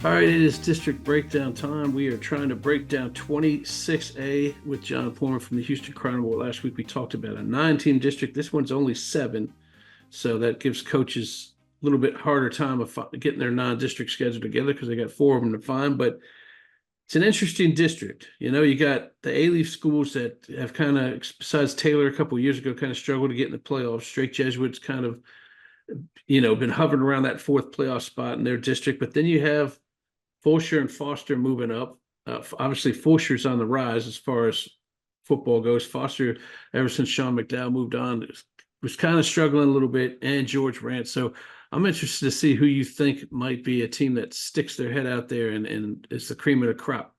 All right, it is district breakdown time. We are trying to break down 26A with John Poorman from the Houston Chronicle. Last week we talked about a 9-team district. This one's only 7, so that gives coaches a little bit harder time of getting their non-district schedule together because they got 4 of them to find. But it's an interesting district. You got the A-Leaf schools that have kind of, besides Taylor a couple of years ago, kind of struggled to get in the playoffs. Straight Jesuits kind of, been hovering around that fourth playoff spot in their district. But then you have Fulshire and Foster moving up. Obviously, Fulshire's on the rise as far as football goes. Foster, ever since Sean McDowell moved on, was kind of struggling a little bit, and George Rant. So I'm interested to see who you think might be a team that sticks their head out there and is the cream of the crop.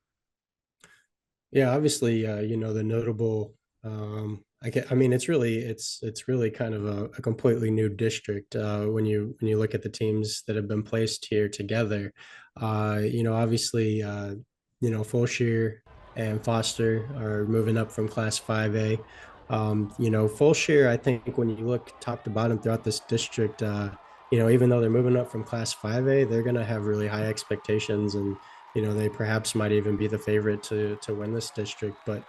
Yeah, obviously, the notable. I mean, it's really kind of a completely new district when you look at the teams that have been placed here together. Obviously, Fulshire and Foster are moving up from Class 5A. Fulshire, I think when you look top to bottom throughout this district, even though they're moving up from Class 5A, they're going to have really high expectations and they perhaps might even be the favorite to win this district. But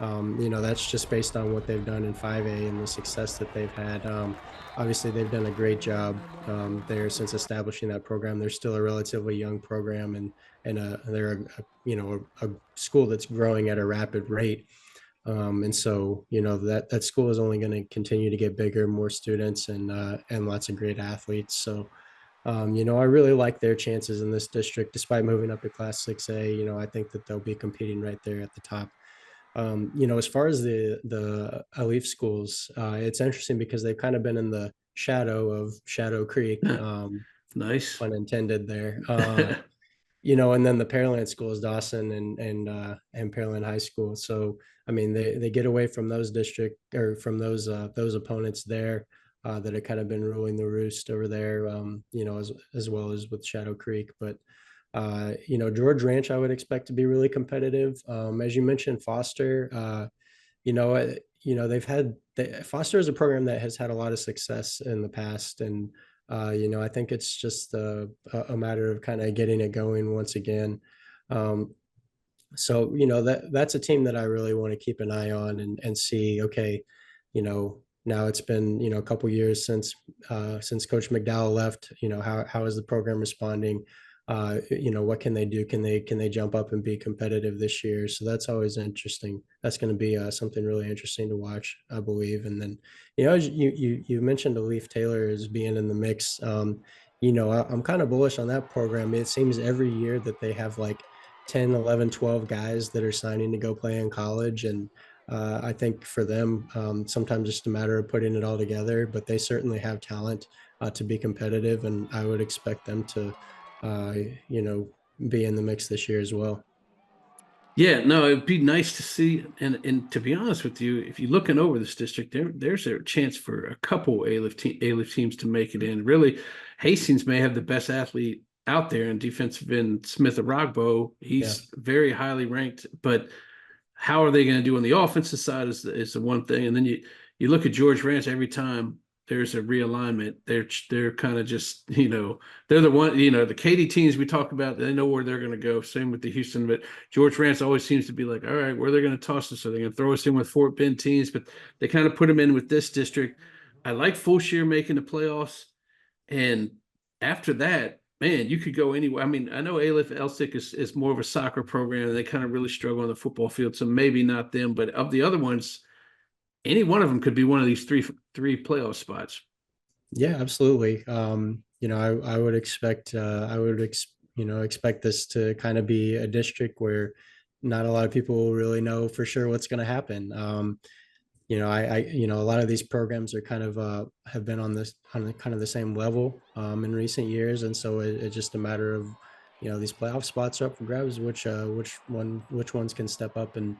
that's just based on what they've done in 5A and the success that they've had. Obviously, they've done a great job there since establishing that program. They're still a relatively young program, and they're a school that's growing at a rapid rate. And so that school is only going to continue to get bigger, more students, and lots of great athletes. So I really like their chances in this district, despite moving up to Class 6A. I think that they'll be competing right there at the top. As far as the Leaf schools, it's interesting because they've kind of been in the shadow of Shadow Creek, Nice. pun intended there. And then the Pearland schools, Dawson and Pearland High School. So I mean, they get away from those district or from those opponents there that have kind of been ruling the roost over there. As well as with Shadow Creek, but George Ranch, I would expect to be really competitive. As you mentioned, Foster, they've had Foster is a program that has had a lot of success in the past, and I think it's just a matter of kind of getting it going once again. So that's a team that I really want to keep an eye on and see. Okay, now it's been a couple years since Coach McDowell left. How is the program responding? What can they do? Can they jump up and be competitive this year? So that's always interesting. That's going to be something really interesting to watch, I believe. And then you mentioned Leaf Taylor as being in the mix. I'm kind of bullish on that program. It seems every year that they have like 10, 11, 12 guys that are signing to go play in college. And I think for them, sometimes it's just a matter of putting it all together, but they certainly have talent to be competitive. And I would expect them to, uh, you know, be in the mix this year as well. Yeah, no, it'd be nice to see. And to be honest with you, if you're looking over this district, there's a chance for a couple A-Leaf teams to make it in. Really, Hastings may have the best athlete out there in defensive end, Smith Arogbo. Yeah. He's very highly ranked, but how are they going to do on the offensive side is the one thing. And then you look at George Ranch every time there's a realignment. They're kind of just they're the one the Katy teams we talk about. They know where they're going to go. Same with the Houston, but George Ranch always seems to be like, all right, where they're going to toss us? Are they going to throw us in with Fort Bend teams? But they kind of put them in with this district. I like Fulshire making the playoffs, and after that, man, you could go anywhere. I mean, I know Aleph Elsik is more of a soccer program, and they kind of really struggle on the football field, so maybe not them. But of the other ones, any one of them could be one of these three playoff spots. Yeah, absolutely. I would expect expect this to kind of be a district where not a lot of people really know for sure what's going to happen. A lot of these programs are kind of have been on kind of the same level in recent years, and so it's just a matter of these playoff spots are up for grabs. Which ones can step up and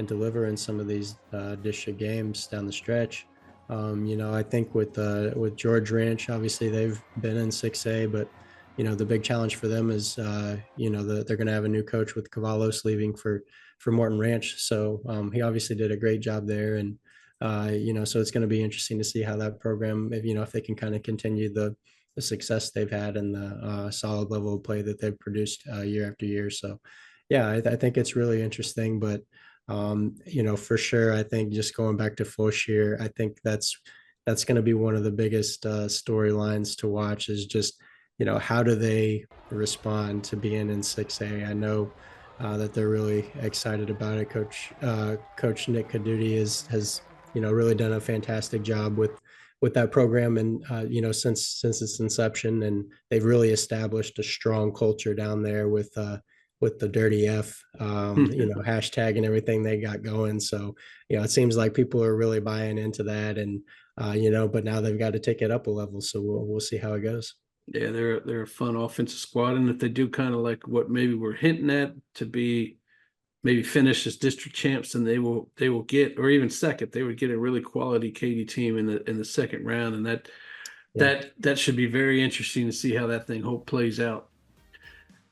deliver in some of these district games down the stretch. I think with George Ranch, obviously they've been in 6A, but the big challenge for them is they're going to have a new coach with Cavalos leaving for Morton Ranch. So he obviously did a great job there, and so it's going to be interesting to see how that program, if they can kind of continue the success they've had and the solid level of play that they've produced year after year. So, yeah, I think it's really interesting. But for sure, I think just going back to Fauchier, I think that's going to be one of the biggest storylines to watch. Is just how do they respond to being in 6A? I know that they're really excited about it. Coach Nick Caduti has really done a fantastic job with that program, and since its inception, and they've really established a strong culture down there with the Dirty F, hashtag and everything they got going. So it seems like people are really buying into that, and but now they've got to take it up a level. So we'll see how it goes. Yeah, they're a fun offensive squad, and if they do kind of like what maybe we're hinting at to be maybe finish as district champs, then they will get, or even second, they would get a really quality Katy team in the second round, and Yeah. that should be very interesting to see how that thing plays out.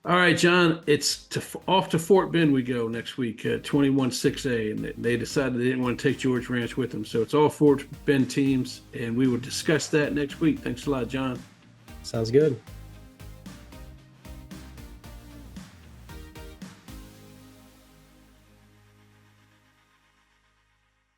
All right, John, it's off to Fort Bend we go next week, 21 6A, and they decided they didn't want to take George Ranch with them. So it's all Fort Bend teams, and we will discuss that next week. Thanks a lot, John. Sounds good.